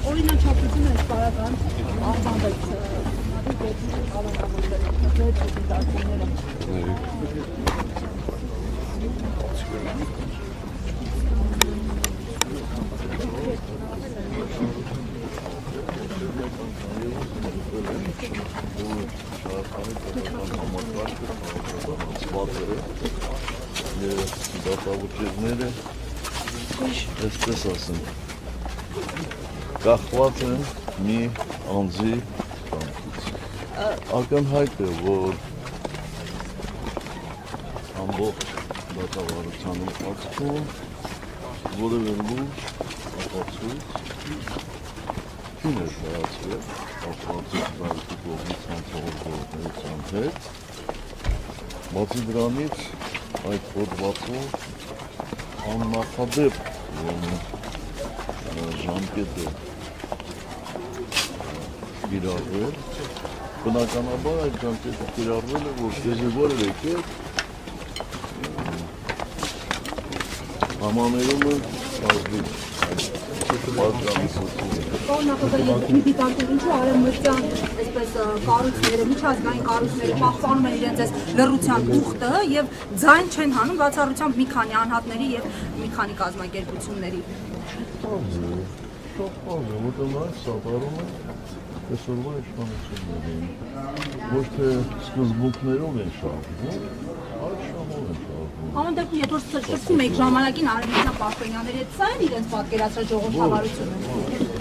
օրինաչափությունը իսպարական աղբանդեց դատավճիռները այսպես ասեմ կախված են մի անձի կամքից ակնհայտ է որ ամբողջ դատավարության ընթացքում որևէ լուրջ ապացույց չի ներկայացվել ապացույց բարդի կողմից հանցավորողության հետ բացի դրանից այդ հոդվածով աննախադեպ ժամկետ է կիրառվել, բնականաբար այդ ժամկետը կիրառվել է, որպեսզի որևէ կերպ համաներում է ազդի մի դիտարկել ինչու արևմտյան այսպես կառույցները, միջազգային կառույցները պահպանում են իրենց այս լռության ուխտը եւ ձայն չեն հանում բացառությամբ մի քանի անհատների եւ մի քանի կազմակերպությունների։ Որտեղ նա սատարում է այսօրվա իշխանություններին, ոչ թե սկզբունքներով են շարժվում, այլ շահով են շարժվում։ Ամեն դեպքում եթե որ շփվում եք ժամանակին արևմտյան պաշտոնյաների հետ, սա են իրենց պատկերացրած ժողովրդավարությունը։